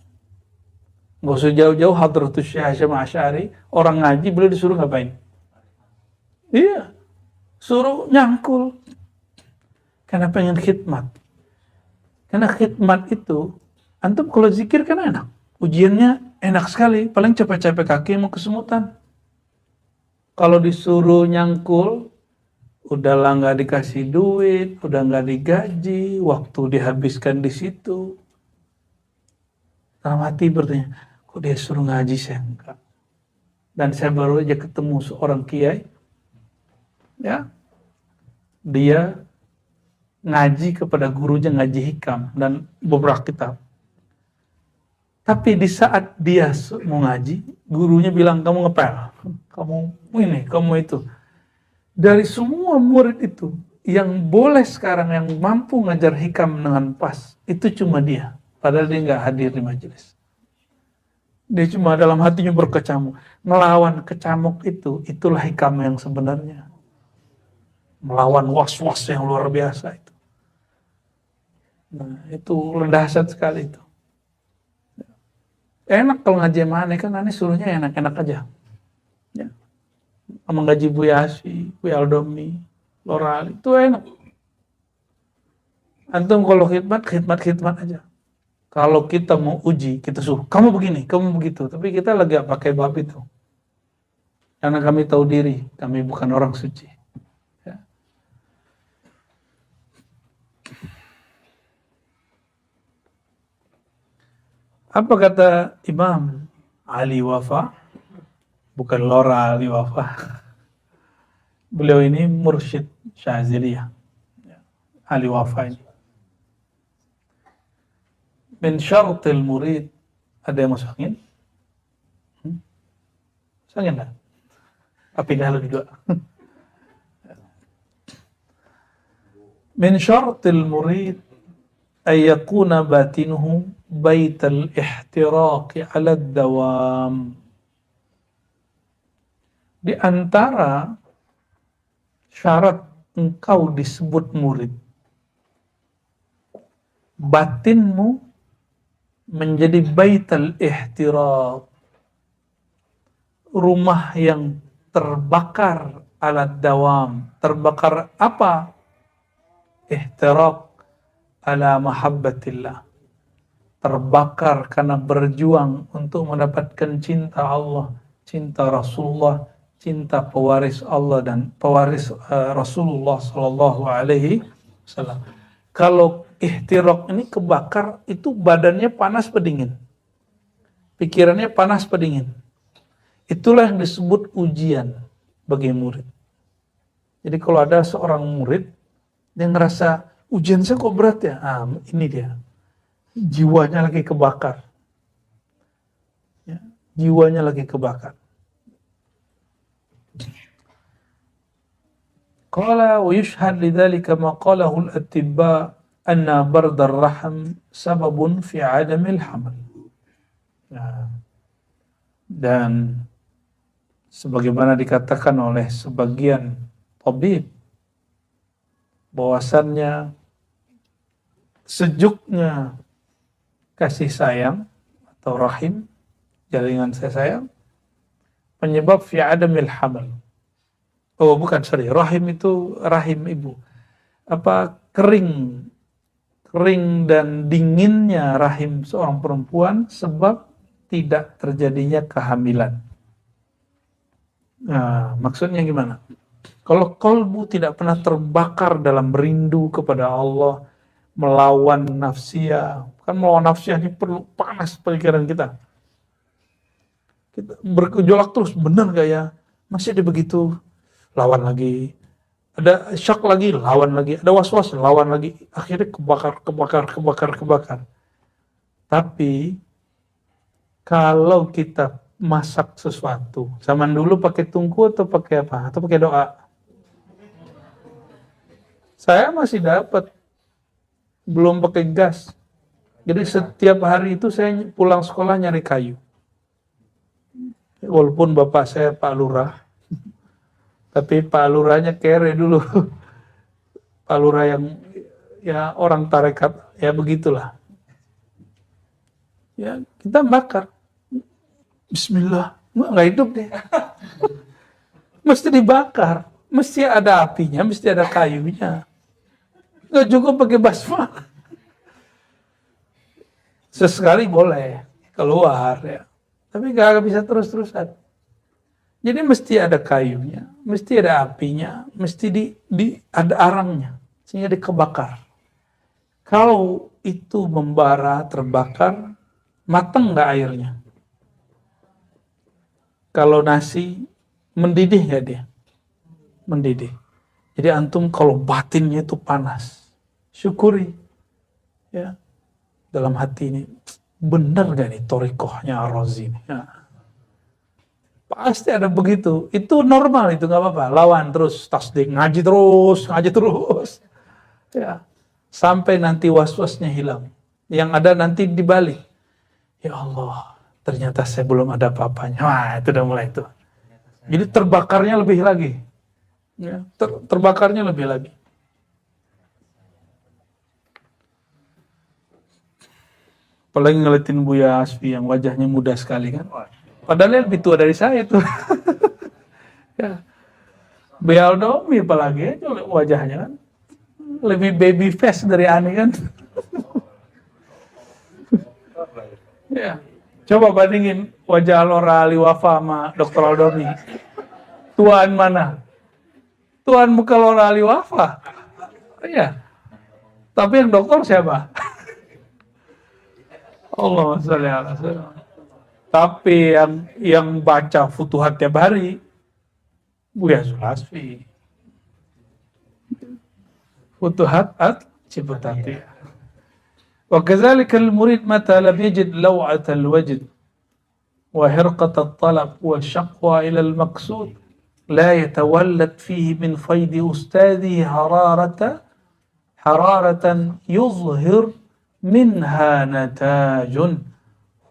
gak usah jauh-jauh Hadratus Syekh Hasyim Asy'ari, orang ngaji beliau disuruh ngapain? Iya, suruh nyangkul. Karena pengen khidmat. Karena khidmat itu, antum kalau zikir kan enak. Ujiannya enak sekali. Paling capek-capek kaki mau kesemutan. Kalau disuruh nyangkul, udahlah nggak dikasih duit, udah nggak digaji, waktu dihabiskan di situ. Dalam hati bertanya, kok dia suruh ngaji saya enggak? Dan saya baru aja ketemu seorang kiai, ya, dia ngaji kepada gurunya, ngaji hikam dan beberapa kitab. Tapi di saat dia mau ngaji, gurunya bilang, kamu ngepel, kamu ini, kamu itu. Dari semua murid itu, yang boleh sekarang yang mampu ngajar hikam dengan pas, itu cuma dia. Padahal dia nggak hadir di majelis. Dia cuma dalam hatinya berkecamuk. Ngelawan kecamuk itu, itulah hikam yang sebenarnya. Melawan was-was yang luar biasa itu. Nah, itu dahsyat sekali itu. Enak kalau ngaji sama aneh, kan aneh suruhnya enak-enak aja. Ya. Sama ngaji Buya Hasyi, Buya Aldomi, Lora Ali, itu enak. Antum kalau khidmat aja. Kalau kita mau uji, kita suruh, kamu begini, kamu begitu. Tapi kita lagi gak pakai bab itu. Karena kami tahu diri, kami bukan orang suci. Ya. Apa kata Imam Ali Wafa? Bukan Lora Ali Wafa. Beliau ini mursyid Syaziliyah. Ali Wafa ini. Min syartil murid. Ada yang masuk angin? Masuk angin lah. Api dah lebih dua. Min syartil murid ayyakuna batinuhu baital ihtiraqi ala dawam. Di antara syarat engkau disebut murid, batinmu menjadi baital ihtiraq, rumah yang terbakar ala dawam. Terbakar apa? Ihtiraq ala mahabbatillah. Terbakar karena berjuang untuk mendapatkan cinta Allah, cinta Rasulullah, cinta pewaris Allah dan pewaris Rasulullah Sallallahu Alaihi Wasallam. Kalau ihtiraq ini kebakar, itu badannya panas pedingin, pikirannya panas pedingin. Itulah yang disebut ujian bagi murid. Jadi kalau ada seorang murid yang ngerasa ujian saya kok berat ya, ini dia, jiwanya lagi kebakar, ya, jiwanya lagi kebakar. Qala wa yushhad lidzalika ma qalahu al-atibba anna bardar raham sababun fi adamil hamal. Dan sebagaimana dikatakan oleh sebagian tabib, bahwasannya sejuknya kasih sayang atau rahim, jaringan saya sayang, penyebab fi adamil hamal. Oh bukan, rahim itu rahim ibu. Kering dan dinginnya rahim seorang perempuan sebab tidak terjadinya kehamilan. Nah, maksudnya gimana? Kalau kolbu tidak pernah terbakar dalam rindu kepada Allah, melawan nafsiyah, kan melawan nafsiyah ini perlu panas pikiran kita. Kita bergejolak terus, benar gak ya? Masih ada begitu, lawan lagi. Ada syak lagi, lawan lagi. Ada was-was, lawan lagi. Akhirnya kebakar. Tapi kalau kita masak sesuatu, zaman dulu pakai tungku atau pakai apa? Atau pakai doa? Saya masih dapat, belum pakai gas. Jadi setiap hari itu saya pulang sekolah nyari kayu. Walaupun bapak saya Pak Lurah, tapi Pak Lurahnya kere dulu. Pak Lurah yang ya orang tarekat, ya begitulah. Ya kita bakar. Bismillah, nggak hidup deh. Mesti dibakar, mesti ada apinya, mesti ada kayunya. Nggak cukup pakai basma. Sesekali boleh keluar ya, tapi nggak bisa terus-terusan. Jadi mesti ada kayunya, mesti ada apinya, mesti ada arangnya, sehingga dikebakar. Kalau itu membara, terbakar, mateng nggak airnya? Kalau nasi, mendidih nggak dia? Mendidih. Jadi antum kalau batinnya itu panas, syukuri. Ya, dalam hati ini, benar gak nih torikohnya Ar-Razi ini? Ya. Pasti ada begitu. Itu normal, itu nggak apa-apa. Lawan terus, tasdik, ngaji terus. Ya, sampai nanti was-wasnya hilang. Yang ada nanti dibalik. Ya Allah, ternyata saya belum ada apa-apanya. Wah, itu udah mulai itu. Jadi terbakarnya lebih lagi. Ya, terbakarnya lebih lagi. Apalagi ngeliatin Buya Asfi yang wajahnya muda sekali kan. Padahal lebih tua dari saya itu. Ya. Buya Aldomi apalagi wajahnya kan. Lebih baby face dari Ani kan. Ya. Coba bandingin wajah Lora Ali Wafa sama Dr. Aldomi. Tuan mana? Tuan muka Lora Ali Wafa. Iya. Tapi yang dokter siapa? Allahumma sholli ala sayyidina. Tapi yang baca Futuhat tiap hari Buya Zulasfi. Futuhat at Ciputati. وكذلك المريد متى لم يجد لوعة الوجد وحرقة الطلب والشقوى إلى المقصود لا يتولد فيه من فيض أستاذه حرارة يظهر منها نتاج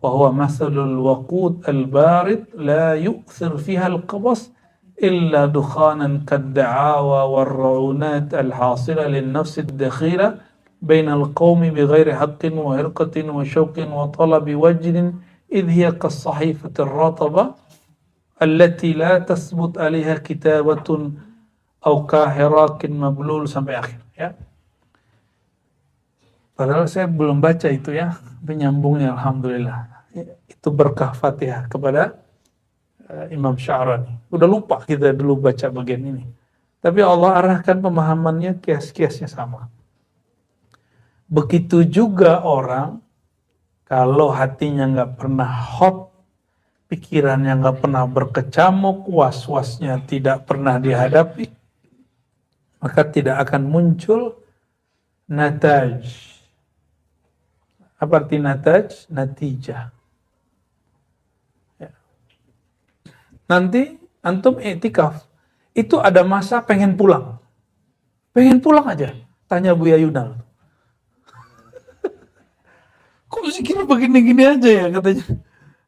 وهو مثل الوقود البارد لا يؤثر فيها القبس إلا دخانا كالدعاوى والرعونات الحاصلة للنفس الدخيلة بين القوم بغير حق وهرقة وشوق وطلب وجد إذ هي كالصحيفة الرطبة التي لا تثبت عليها كتابة أو كاهراك مبلول sampai akhir ya. Padahal saya belum baca itu ya, penyambungnya alhamdulillah. Itu berkah Fatihah kepada Imam Sya'rani. Udah lupa kita dulu baca bagian ini. Tapi Allah arahkan pemahamannya kias-kiasnya sama. Begitu juga orang kalau hatinya nggak pernah hot, pikirannya nggak pernah berkecamuk, was-wasnya tidak pernah dihadapi, maka tidak akan muncul nataj. Apa arti nataj? Natijah. Ya. Nanti antum i'tikaf, itu ada masa pengen pulang aja. Tanya Buya Yunal. Kok zikir begini-gini aja ya katanya.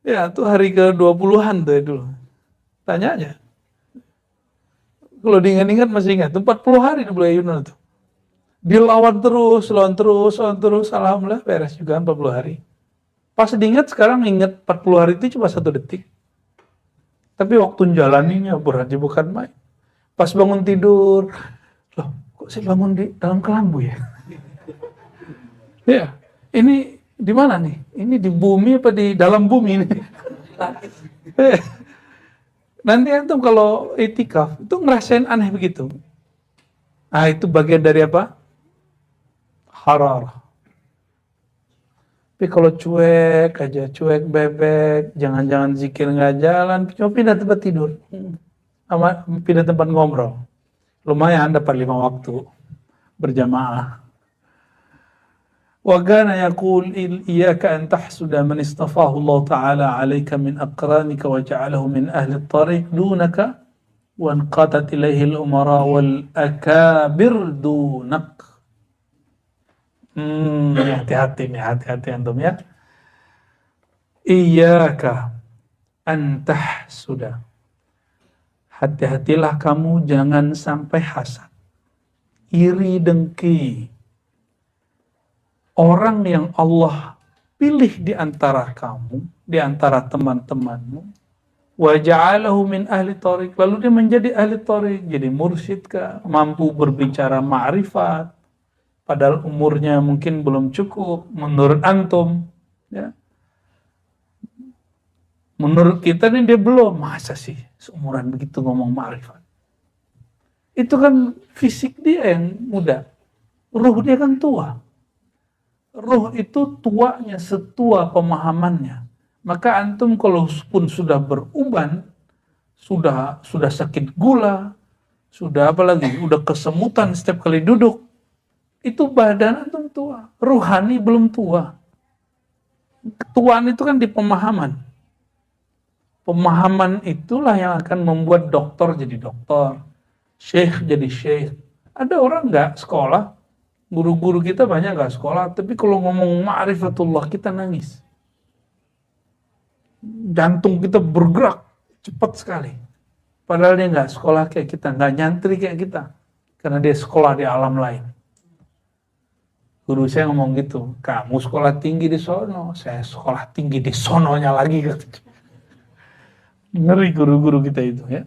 Ya tuh hari ke-20-an tuh ya dulu. Tanya aja. Kalau diingat-ingat masih ingat. 40 hari di Buya Yunal tuh. Dilawan terus, alhamdulillah beres juga 40 hari. Pas diingat sekarang ingat 40 hari itu cuma 1 detik. Tapi waktu menjalaninya berat, bukan main. Pas bangun tidur, loh kok saya bangun di dalam kelambu ya? Ya, ini di mana nih? Ini di bumi apa di dalam bumi ini? Nanti antum kalau itikaf itu ngerasain aneh begitu. Ah itu bagian dari apa? Hararah. Tapi kalau cuek aja, cuek bebek, jangan-jangan zikir nggak jalan, cuma pindah tempat tidur, sama pindah tempat ngobrol. Lumayan dapat 5 waktu berjamaah. وكان يقول إياك أن تحسد من اصطفاه الله تعالى عليك من أقرانك وجعله من أهل الطريق دونك وانقادت إليه الأمراء والأكابر دونك. Hati-hati antum ya. Iyyaka an tahsuda. Hati-hatilah kamu jangan sampai hasad, iri dengki. Orang yang Allah pilih di antara kamu, di antara teman-temanmu, wa ja'alahu min ahli thariq, lalu dia menjadi ahli thariq, jadi mursyid kah, mampu berbicara ma'rifat, padahal umurnya mungkin belum cukup menurut antum, ya. Menurut kita nih dia belum, masa sih seumuran begitu ngomong ma'rifat. Itu kan fisik dia yang muda, ruh dia kan tua. Ruh itu tuanya setua pemahamannya. Maka antum kalau pun sudah beruban, sudah sakit gula, sudah apalagi, udah kesemutan setiap kali duduk, itu badan antum tua, ruhani belum tua. Ketuaan itu kan di pemahaman. Pemahaman itulah yang akan membuat dokter jadi dokter, syekh jadi syekh. Ada orang nggak sekolah, guru-guru kita banyak nggak sekolah, tapi kalau ngomong ma'rifatullah kita nangis. Jantung kita bergerak cepat sekali. Padahal dia nggak sekolah kayak kita, nggak nyantri kayak kita, karena dia sekolah di alam lain. Guru saya ngomong gitu, kamu sekolah tinggi di sono, saya sekolah tinggi di sononya lagi. Ngeri guru-guru kita itu ya.